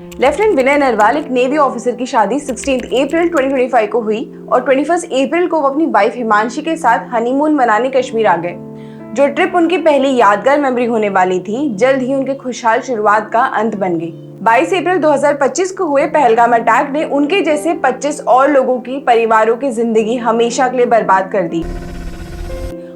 Lieutenant विनय नरवाल एक navy officer की शादी 16 अप्रैल 2025 को हुई और 21 अप्रैल को वो अपनी वाइफ हिमांशी के साथ हनीमून मनाने कश्मीर आ गए। जो ट्रिप उनकी पहली यादगार मेमोरी होने वाली थी, जल्द ही उनके खुशहाल शुरुआत का अंत बन गई। 22 अप्रैल 2025 को हुए पहलगाम अटैक ने उनके जैसे 25 और लोगों की परिवारों की जिंदगी हमेशा के लिए बर्बाद कर दी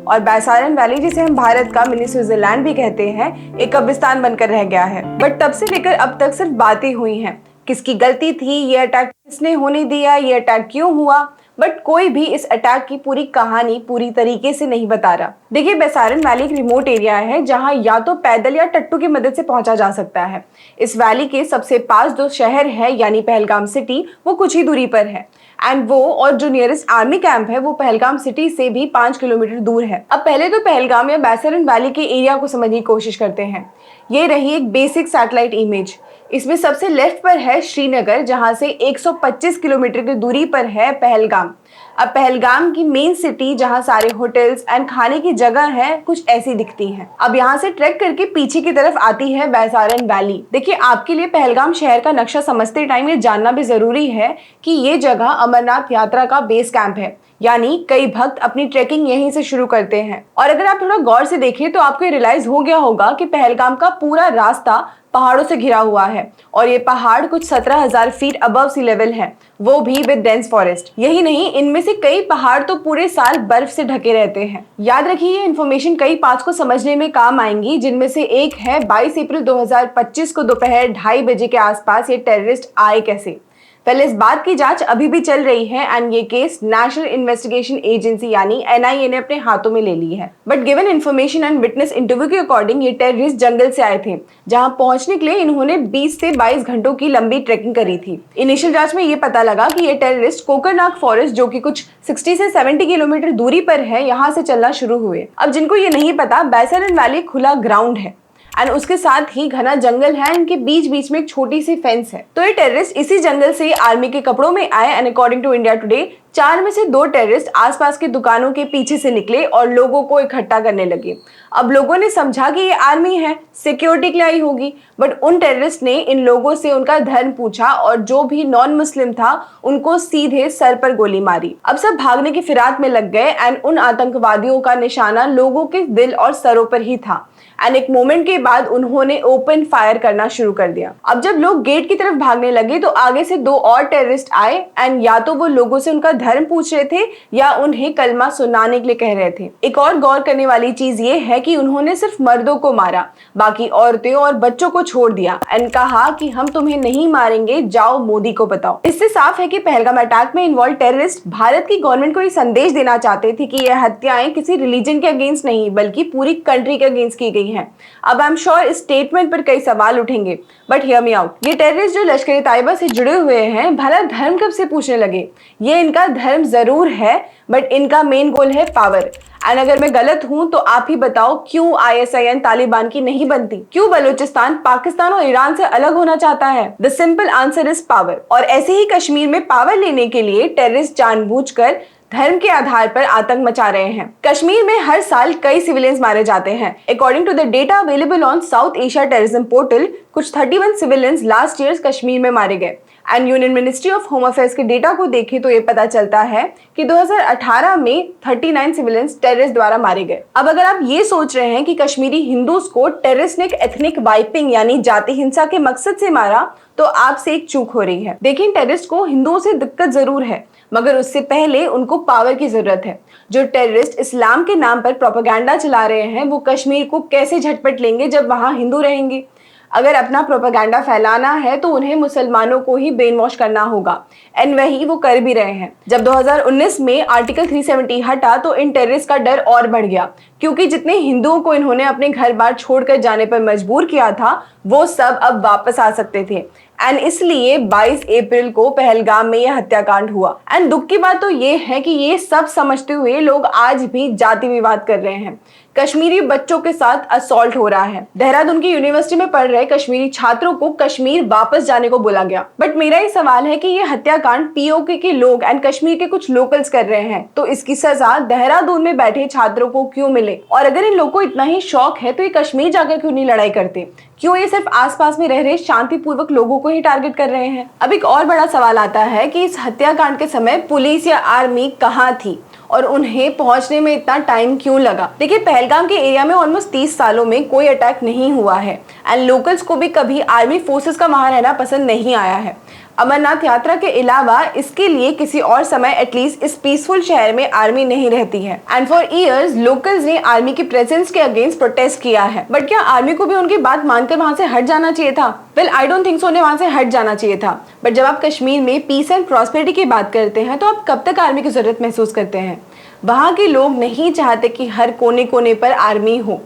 और बैसारन वैली, जिसे हम भारत का मिनी स्विट्जरलैंड भी कहते हैं, एक कब्रिस्तान बनकर रह गया है। बट तब से लेकर अब तक सिर्फ बातें हुई हैं। किसकी गलती थी, ये अटैक किसने होने दिया, ये अटैक क्यों हुआ, बट कोई भी इस अटैक की पूरी कहानी पूरी तरीके से नहीं बता रहा। देखिए, बैसारन वैली एक रिमोट एरिया है जहां या तो पैदल या टट्टू की मदद से पहुंचा जा सकता है। इस वैली के सबसे पास जो शहर है यानी पहलगाम सिटी, वो कुछ ही दूरी पर है एंड वो और जो नियरेस्ट आर्मी कैंप है वो पहलगाम सिटी से भी 5 किलोमीटर दूर है। अब पहले तो पहलगाम या बैसारन वैली के एरिया को समझने की कोशिश करते हैं। ये रही एक बेसिक सैटेलाइट इमेज। इसमें सबसे लेफ्ट पर है श्रीनगर, जहां से 125 किलोमीटर की दूरी पर है पहलगाम। अब पहलगाम की मेन सिटी, जहां सारे होटल्स एंड खाने की जगह है, कुछ ऐसी दिखती है। अब यहाँ से ट्रैक करके पीछे की तरफ आती है बैसारन वैली। देखिए, आपके लिए पहलगाम शहर का नक्शा समझते टाइम ये जानना भी जरूरी है कि ये जगह अमरनाथ यात्रा का बेस कैंप है, यानी कई भक्त अपनी ट्रैकिंग यहीं से शुरू करते हैं। और अगर आप थोड़ा गौर से देखें तो आपको रियलाइज हो गया होगा कि पहलगाम का पूरा रास्ता पहाड़ों से घिरा हुआ है और ये पहाड़ कुछ 17,000 फीट अबव सी लेवल है, वो भी विद डेंस फॉरेस्ट। यही नहीं, इनमें से कई पहाड़ तो पूरे साल बर्फ से ढके रहते हैं। याद रखिए, ये इन्फॉर्मेशन कई पार्ट्स को समझने में काम आएंगी, जिनमें से एक है 22 अप्रैल 2025 को दोपहर 2:30 बजे के आसपास ये टेररिस्ट आए कैसे। पहले इस बात की जांच अभी भी चल रही है एंड ये केस नेशनल इन्वेस्टिगेशन एजेंसी यानी एनआईए ने अपने हाथों में ले ली है। But given information and witness interview के अकॉर्डिंग ये टेररिस्ट जंगल से आए थे, जहां पहुंचने के लिए इन्होंने 20 से 22 घंटों की लंबी ट्रैकिंग करी थी। इनिशियल जांच में ये पता लगा कि ये टेररिस्ट कोकरनाग फॉरेस्ट, जो कि कुछ 60 से 70 किलोमीटर दूरी पर है, यहाँ से चलना शुरू हुए। अब जिनको ये नहीं पता, बैसारन वैली खुला ग्राउंड है एंड उसके साथ ही घना जंगल है। इनके बीच बीच में एक छोटी सी फेंस है। तो ये टेररिस्ट इसी जंगल से आर्मी के कपड़ों में आए and according to India Today 4 में से 2 टेररिस्ट आसपास की दुकानों के पीछे से निकले और लोगों को इकट्ठा करने लगे। अब लोगों ने समझा कि ये आर्मी है, सिक्योरिटी के लिए आई होगी, बट उन टेररिस्ट ने इन लोगों से उनका धर्म पूछा और जो भी नॉन मुस्लिम था उनको सीधे सर पर गोली मारी। अब सब भागने की फिराक में लग गए एंड उन आतंकवादियों का निशाना लोगों के दिल और सरों पर ही था एंड एक मोमेंट के बाद उन्होंने ओपन फायर करना शुरू कर दिया। अब जब लोग गेट की तरफ भागने लगे तो आगे से 2 और टेररिस्ट आए एंड या तो वो लोगों से उनका धर्म पूछ रहे थे या उन्हें कलमा सुनाने के लिए कह रहे थे। एक और गौर करने वाली चीज ये है कि उन्होंने सिर्फ मर्दों को मारा, बाकी औरतें और बच्चों को छोड़ दिया एंड कहा कि हम तुम्हें नहीं मारेंगे, जाओ मोदी को बताओ। इससे साफ है कि पहलगाम अटैक में इन्वॉल्व टेररिस्ट भारत की गवर्नमेंट को ये संदेश देना चाहते थे कि यह हत्याएं किसी रिलीजन के अगेंस्ट नहीं बल्कि पूरी कंट्री के अगेंस्ट की गई हैं। अब आई एम श्योर इस स्टेटमेंट पर कई सवाल उठेंगे, बट हियर मी आउट। ये टेररिस्ट जो लश्कर तैयबा से जुड़े हुए हैं, भला धर्म कब से पूछने लगे? ये इनका धर्म जरूर है, बट इनका मेन गोल है पावर। एंड अगर मैं गलत हूं तो आप ही बताओ, क्यों ISIN तालिबान की नहीं बनती? क्यों बलूचिस्तान पाकिस्तान और ईरान से अलग होना चाहता है? The simple answer is power. और ऐसे ही कश्मीर में पावर लेने के लिए टेररिस्ट जानबूझकर धर्म के आधार पर आतंक मचा रहे हैं। कश्मीर में हर साल कई सिविलियंस मारे जाते हैं। According to the data available on South Asia terrorism portal, कुछ 31 सिविलियंस लास्ट ईयर कश्मीर में मारे गए and union ministry of home affairs के डेटा को देखें तो ये पता चलता है कि 2018 में 39 सिविलियंस टेररिस्ट द्वारा मारे गए। अब अगर आप ये सोच रहे हैं कि कश्मीरी हिंदूज को टेररिस्ट ने एथनिक वाइपिंग यानी जाति हिंसा के मकसद से मारा, तो आपसे एक चूक हो रही है। देखिए, टेररिस्ट को हिंदुओं से दिक्कत जरूर है, मगर उससे पहले उनको पावर की जरूरत है। जो टेररिस्ट इस्लाम के नाम पर प्रोपेगेंडा चला रहे हैं, वो कश्मीर को कैसे झटपट लेंगे जब वहां हिंदू रहेंगे? अगर अपना प्रोपेगेंडा फैलाना है तो उन्हें मुसलमानों को ही ब्रेन वॉश करना होगा एंड वही वो कर भी रहे हैं। जब 2019 में आर्टिकल 370 हटा तो इन टेररिस्ट का डर और बढ़ गया, क्योंकि जितने हिंदुओं को इन्होंने अपने घर बार छोड़कर जाने पर मजबूर किया था, वो सब अब वापस आ सकते थे एंड इसलिए 22 अप्रैल को पहलगाम में यह हत्याकांड हुआ। एंड दुख की बात तो ये है कि ये सब समझते हुए लोग आज भी जाति विवाद कर रहे हैं। कश्मीरी बच्चों के साथ असॉल्ट हो रहा है। देहरादून की यूनिवर्सिटी में पढ़ रहे कश्मीरी छात्रों को कश्मीर वापस जाने को बोला गया। बट मेरा ये सवाल है कि ये हत्याकांड पीओके के लोग एंड कश्मीर के कुछ लोकल्स कर रहे हैं, तो इसकी सजा देहरादून में बैठे छात्रों को क्यों मिले? और अगर इन लोगों को इतना ही शौक है तो ये कश्मीर जाकर क्यों नहीं लड़ाई करते? क्यों ये सिर्फ आसपास में रह रहे शांतिपूर्वक लोगों को ही टारगेट कर रहे हैं? अब एक और बड़ा सवाल आता है कि इस हत्याकांड के समय पुलिस या आर्मी कहाँ थी और उन्हें पहुंचने में इतना टाइम क्यों लगा? देखिए, पहलगाम के एरिया में ऑलमोस्ट 30 सालों में कोई अटैक नहीं हुआ है एंड लोकल्स को भी कभी आर्मी फोर्सेस का वहां रहना पसंद नहीं आया है। अमरनाथ यात्रा के अलावा इसके लिए किसी और समय एटलीस्ट इस पीसफुल शहर में आर्मी नहीं रहती है एंड फॉर इयर्स लोकल्स ने आर्मी की प्रेजेंस के अगेंस्ट प्रोटेस्ट किया है। बट क्या आर्मी को भी उनकी बात मानकर वहां से हट जाना चाहिए था? Well, I don't think so, उन्हें वहां से हट जाना चाहिए था। बट जब आप कश्मीर में पीस एंड प्रॉस्पेरिटी की बात करते हैं तो आप कब तक आर्मी की जरूरत महसूस करते हैं? वहां के लोग नहीं चाहते कि हर कोने कोने पर आर्मी हो,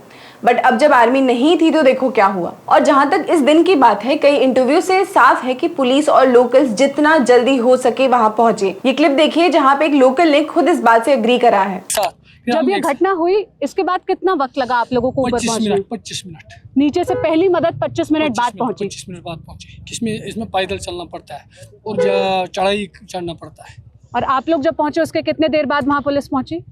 बट अब जब आर्मी नहीं थी तो देखो क्या हुआ। और जहां तक इस दिन की बात है, कई इंटरव्यू से साफ है कि पुलिस और लोकल्स जितना जल्दी हो सके वहां पहुंचे। ये क्लिप देखिए जहां पे एक लोकल ने खुद इस बात से एग्री करा है। जब ये घटना हुई इसके बाद कितना वक्त लगा आप लोगों को ऊपर पहुंचने? 25 मिनट। नीचे से पहली मदद 25 मिनट बाद पहुंची। 25 मिनट बाद पहुंची। इसमें पैदल चलना पड़ता है और चढ़ाई चढ़ना पड़ता है। और आप लोग जब पहुंचे उसके कितने देर बाद वहां पुलिस पहुंची?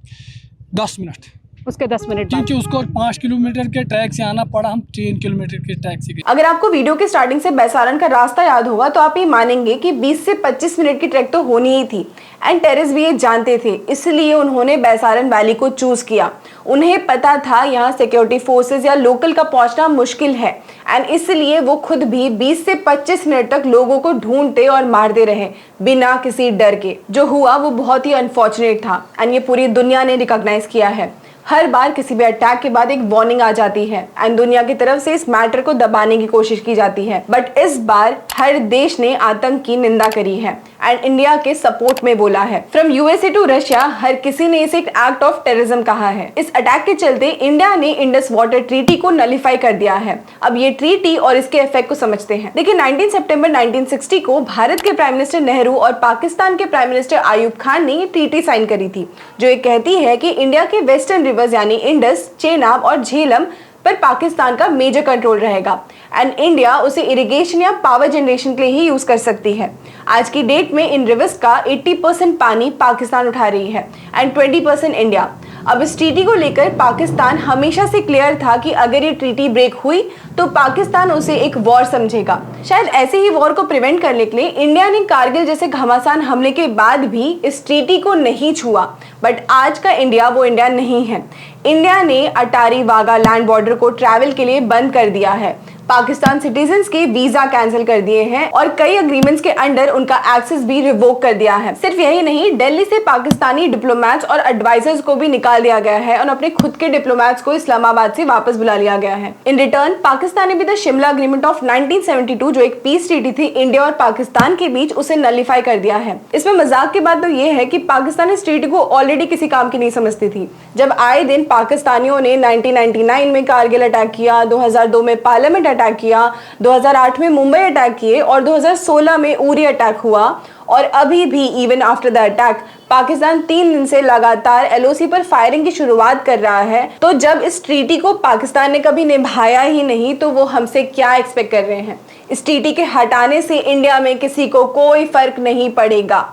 10 मिनट। उसके 10 मिनट बाद, क्योंकि उसको 5 किलोमीटर के ट्रैक से आना पड़ा, हम 3 किलोमीटर के ट्रैक से गए। अगर आपको वीडियो की स्टार्टिंग से बैसारन का रास्ता याद होगा तो आप ये मानेंगे कि 20 से 25 मिनट की ट्रैक तो होनी ही थी एंड टेररिस्ट भी ये जानते थे, इसलिए उन्होंने बैसारन वैली को चूज किया। उन्हें पता था यहाँ सिक्योरिटी फोर्सेस या लोकल का पहुंचना मुश्किल है एंड इसलिए वो खुद भी 20 से 25 मिनट तक लोगों को ढूंढते और मारते रहे बिना किसी डर के। जो हुआ वो बहुत ही अनफॉर्चुनेट था एंड ये पूरी दुनिया ने रिकॉग्नाइज किया है। हर बार किसी भी अटैक के बाद एक वार्निंग आ जाती है एंड दुनिया की तरफ से इस मैटर को दबाने की कोशिश की जाती है, बट इस बार हर देश ने आतंक की निंदा करी है एंड इंडिया के सपोर्ट में बोला है। फ्रॉम यूएसए टू रशिया, हर किसी ने इसे एक एक्ट ऑफ टेररिज्म कहा है। इस अटैक के चलते इंडिया ने इंडस वाटर ट्रीटी को नलिफाई कर दिया है। अब ये ट्रीटी और इसके इफेक्ट को समझते हैं। देखिए, 19 सितंबर 1960 को भारत के प्राइम मिनिस्टर नेहरू और पाकिस्तान के प्राइम मिनिस्टर आयूब खान ने ये ट्रीटी साइन करी थी, जो ये कहती है कि इंडिया के वेस्टर्न रिवर्स यानी इंडस, चेनाब और झेलम पर पाकिस्तान का मेजर कंट्रोल रहेगा एंड इंडिया उसे इरिगेशन या पावर जनरेशन के लिए ही यूज कर सकती है। आज की डेट में इन रिवर्स का 80% पानी पाकिस्तान उठा रही है एंड 20% इंडिया। अब इस ट्रीटी को लेकर पाकिस्तान हमेशा से क्लियर था कि अगर ये ट्रीटी ब्रेक हुई तो पाकिस्तान उसे एक वॉर समझेगा। शायद ऐसे ही वॉर को प्रिवेंट करने के लिए इंडिया ने कारगिल जैसे घमासान हमले के बाद भी इस ट्रीटी को नहीं छुआ, बट आज का इंडिया वो इंडिया नहीं है। इंडिया ने अटारी वाघा लैंड बॉर्डर को ट्रैवल के लिए बंद कर दिया है, पाकिस्तान सिटीजन्स के वीजा कैंसिल कर दिए हैं और कई एग्रीमेंट्स के अंडर उनका एक्सेस भी रिवोक कर दिया है। सिर्फ यही नहीं, दिल्ली से पाकिस्तानी डिप्लोमेट्स और एडवाइजर्स को भी निकाल दिया गया है और अपने खुद के डिप्लोमेट्स को इस्लामाबाद से वापस बुला लिया गया है। इन रिटर्न पाकिस्तान ने भी द शिमला अग्रीमेंट ऑफ 1972, जो एक पीस ट्रीटी थी इंडिया और पाकिस्तान के बीच, उसे नलिफाई कर दिया है। इसमें मजाक की बात तो ये है कि पाकिस्तान इस ट्रीटी को ऑलरेडी किसी काम की नहीं समझती थी। जब आए दिन पाकिस्तानियों ने 1999 में कारगिल अटैक किया, 2002 में पार्लियामेंट अटैक किया, 2008 में मुंबई अटैक किए और 2016 में उरी अटैक हुआ, और अभी भी even after the attack Pakistan 3 दिन से लगातार एलओसी पर फायरिंग की शुरुआत कर रहा है। तो जब इस ट्रीटी को पाकिस्तान ने कभी निभाया ही नहीं तो वो हमसे क्या एक्सपेक्ट कर रहे हैं? इस ट्रीटी के हटाने से इंडिया में किसी को कोई फर्क नहीं पड़ेगा।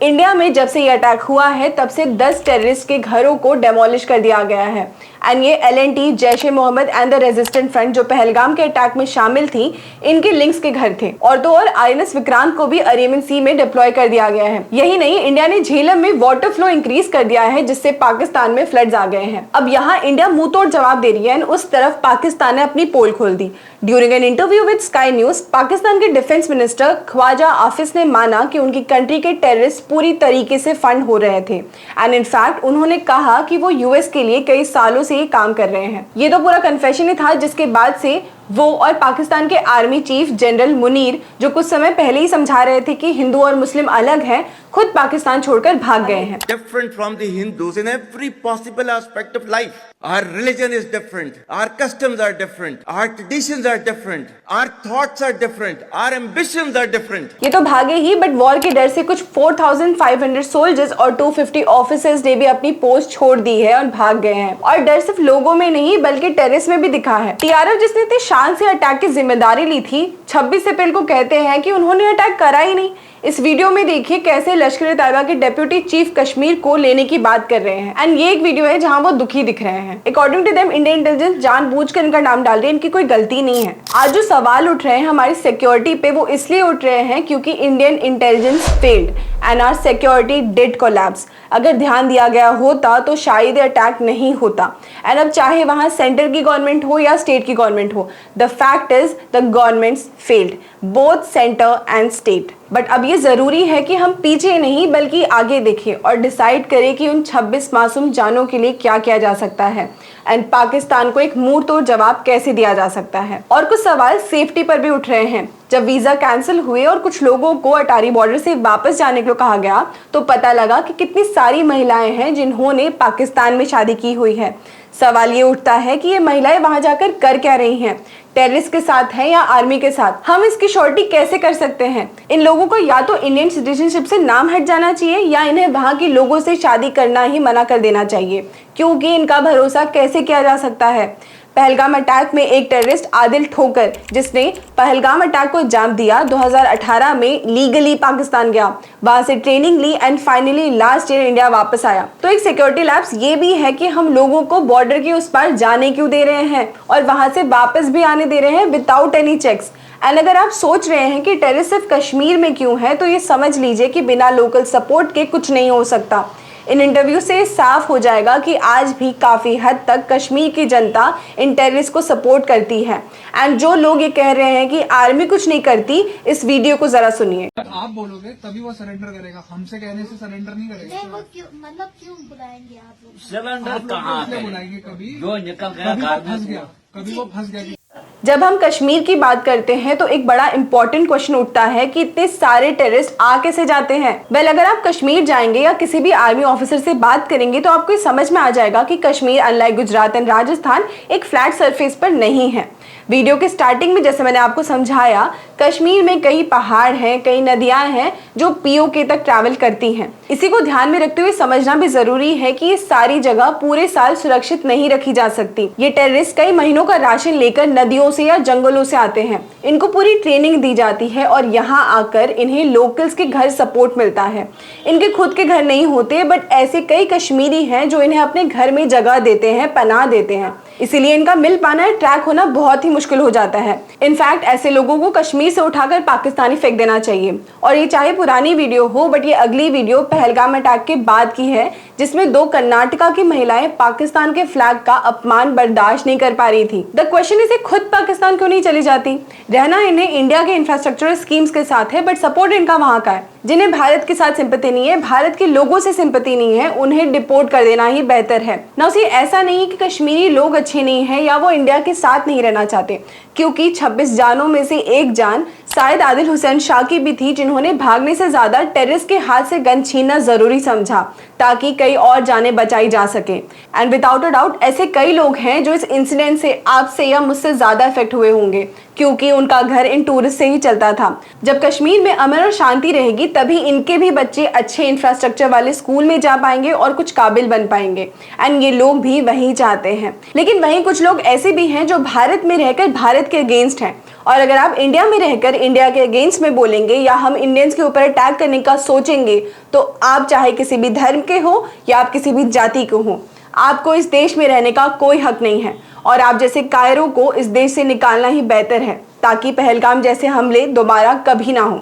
इंडिया में जब से ये अटैक हुआ है तब से 10 टेररिस्ट के घरों को डेमोलिश कर दिया गया है एंड ये LNT, Jaish e Mohammed and the resistant front जो पहलगाम के अटैक में शामिल थी, इनके लिंक्स के घर थे। और तो और INS विक्रांत को भी अरेबियन सी में डिप्लॉय कर दिया गया है। यही नहीं, इंडिया ने झेलम में वाटर फ्लो इंक्रीज कर दिया है जिससे पाकिस्तान में फ्लड्स आ गए हैं। अब यहाँ इंडिया मुंह तोड़ जवाब दे रही है, उस तरफ पाकिस्तान ने अपनी पोल खोल दी। During an interview with Sky News, Pakistan के डिफेंस मिनिस्टर ख्वाजा आफिस ने माना कि उनकी कंट्री के टेररिस्ट पूरी तरीके से फंड हो रहे थे एंड इनफैक्ट उन्होंने कहा कि वो US के लिए कई सालों से ये काम कर रहे हैं। ये तो पूरा कन्फेशन ही था, जिसके बाद से वो और पाकिस्तान के आर्मी चीफ जनरल मुनीर, जो कुछ समय पहले ही समझा रहे थे कि हिंदू और मुस्लिम अलग हैं, खुद पाकिस्तान छोड़कर भाग गए हैं। Different from the Hindus in every possible aspect of life. Our religion is different. Our customs are different. Our traditions are different. Our thoughts are different. Our ambitions are different. ये तो भागे ही, बट वॉर के डर से कुछ 4,500 soldiers और 250 officers ने भी अपनी पोस्ट छोड़ दी है और भाग गए हैं। और डर सिर्फ लोगों में नहीं बल्कि टेररिस्ट में भी दिखा है। टीआरएफ जिसने इतने शान से अटैक की जिम्मेदारी ली थी, 26 अप्रैल को कहते हैं कि उन्होंने अटैक करा ही नहीं। इस वीडियो में देखिए कैसे लश्कर-ए-तैयबा के डिप्टी चीफ कश्मीर को लेने की बात कर रहे हैं। एंड ये एक वीडियो है जहां वो दुखी दिख रहे हैं। According to them Indian intelligence जानबूझकर इनका नाम डाल रही है, इनकी कोई गलती नहीं है। आज जो सवाल उठ रहे हैं हमारी सिक्योरिटी पे, वो इसलिए उठ रहे हैं क्योंकि Indian intelligence failed and our security did collapse. अगर ध्यान दिया गया होता तो शायद अटैक नहीं होता। एंड अब चाहे वहां सेंटर की गवर्नमेंट हो या स्टेट की गवर्नमेंट हो, the fact is the governments failed, both centre and state. But अब ये जरूरी है कि हम पीछे नहीं बल्कि आगे देखें और डिसाइड करें कि उन 26 मासूम जानों के लिए क्या किया जा सकता है एंड पाकिस्तान को एक मुंह तोड़ जवाब कैसे दिया जा सकता है। और कुछ सवाल सेफ्टी पर भी उठ रहे हैं। जब वीजा कैंसिल हुए और कुछ लोगों को अटारी बॉर्डर से वापस जाने के लिए कहा गया तो पता लगा कि कितनी सारी महिलाएं हैं जिन्होंने पाकिस्तान में शादी की हुई है। सवाल ये उठता है कि ये महिलाएं वहां जाकर कर क्या रही हैं? टेररिस्ट के साथ हैं या आर्मी के साथ? हम इसकी श्योरिटी कैसे कर सकते हैं? इन लोगों को या तो इंडियन सिटीजनशिप से नाम हट जाना चाहिए या इन्हें वहां के लोगों से शादी करना ही मना कर देना चाहिए, क्योंकि इनका भरोसा कैसे किया जा सकता है। पहलगाम अटैक में एक टेररिस्ट आदिल ठोकर, जिसने पहलगाम अटैक को अंजाम दिया, 2018 में लीगली पाकिस्तान गया, वहां से ट्रेनिंग ली and finally last year India वापस आया। तो एक सिक्योरिटी लैप्स ये भी है कि हम लोगों को बॉर्डर के उस पार जाने क्यों दे रहे हैं और वहां से वापस भी आने दे रहे हैं विदाउट एनी चेक्स। एंड अगर आप सोच रहे हैं कि टेररिस्ट सिर्फ कश्मीर में क्यों है, तो ये समझ लीजिए कि बिना लोकल सपोर्ट के कुछ नहीं हो सकता। इन इंटरव्यू से साफ हो जाएगा कि आज भी काफ़ी हद तक कश्मीर की जनता इन टेररिस्ट को सपोर्ट करती है। एंड जो लोग ये कह रहे हैं कि आर्मी कुछ नहीं करती, इस वीडियो को जरा सुनिए। आप बोलोगे तभी वो सरेंडर करेगा, हमसे कहने से सरेंडर नहीं करेगा। वो क्यों मतलब क्यों बुलाएंगे आप लोग? सिलेंडर कहाँ इसलिए है? बुलाएंगे कभी जो निकल गया कभी वो कार फंस में गया, कभी वो फंस गया। जब हम कश्मीर की बात करते हैं तो एक बड़ा इंपॉर्टेंट क्वेश्चन उठता है कि इतने सारे टेररिस्ट आ कैसे जाते हैं। वेल, अगर आप कश्मीर जाएंगे या किसी भी आर्मी ऑफिसर से बात करेंगे तो आपको समझ में आ जाएगा कि कश्मीर अनलाइक गुजरात एंड राजस्थान एक फ्लैट सरफेस पर नहीं है। वीडियो के स्टार्टिंग में जैसे मैंने आपको समझाया, कश्मीर में कई पहाड़ हैं, कई नदियां हैं जो पीओके तक ट्रैवल करती हैं। इसी को ध्यान में रखते हुए समझना भी जरूरी है कि ये सारी जगह पूरे साल सुरक्षित नहीं रखी जा सकती। ये टेररिस्ट कई महीनों का राशन लेकर नदियों से या जंगलों से आते हैं। इनको पूरी ट्रेनिंग दी जाती है और यहाँ आकर इन्हें लोकल्स के घर सपोर्ट मिलता है। इनके खुद के घर नहीं होते, बट ऐसे कई कश्मीरी हैं जो इन्हें अपने घर में जगह देते हैं, पनाह देते हैं। इसीलिए इनका मिल पाना, ट्रैक होना बहुत ही मुश्किल हो जाता है। इनफैक्ट ऐसे लोगों को कश्मीर से उठाकर पाकिस्तानी फेंक देना चाहिए। और ये चाहे पुरानी वीडियो हो, बट ये अगली वीडियो पहलगाम अटैक के बाद की है, जिसमें 2 कर्नाटका की महिलाएं पाकिस्तान के फ्लैग का अपमान बर्दाश्त नहीं कर पा रही थी। द क्वेश्चन इज, खुद पाकिस्तान क्यों नहीं चली जाती? रहना इन्हें इंडिया के इंफ्रास्ट्रक्चरल स्कीम्स के साथ है, बट सपोर्ट इनका वहां का है। जिन्हें भारत के साथ सिंपैथी नहीं है, भारत के लोगों से सिंपैथी नहीं है, उन्हें डिपोर्ट कर देना ही बेहतर है ना। उसे ऐसा नहीं कि कश्मीरी लोग अच्छे नहीं हैं या वो इंडिया के साथ नहीं रहना चाहते, क्योंकि 26 जानों में से एक जान शायद आदिल हुसैन शाह की भी थी, जिन्होंने भागने से ज्यादा टेररिस्ट के हाथ से गन छीनना जरूरी समझा ताकि कई और जानें बचाई जा सके। एंड विदाउट अ डाउट ऐसे कई लोग हैं जो इस इंसिडेंट से आपसे या मुझसे ज्यादा इफेक्ट हुए होंगे, क्योंकि उनका घर इन टूरिस्ट से ही चलता था। जब कश्मीर में अमन और शांति रहेगी तभी इनके भी बच्चे अच्छे इंफ्रास्ट्रक्चर वाले स्कूल में जा पाएंगे और कुछ काबिल बन पाएंगे। एंड ये लोग भी वही चाहते हैं। लेकिन वहीं कुछ लोग ऐसे भी हैं जो भारत में रहकर भारत के अगेंस्ट हैं। और अगर आप इंडिया में रहकर इंडिया के अगेंस्ट में बोलेंगे या हम इंडियंस के ऊपर अटैक करने का सोचेंगे, तो आप चाहे किसी भी धर्म के हो या आप किसी भी जाति के हो, आपको इस देश में रहने का कोई हक नहीं है। और आप जैसे कायरों को इस देश से निकालना ही बेहतर है, ताकि पहलगाम जैसे हमले दोबारा कभी ना हो।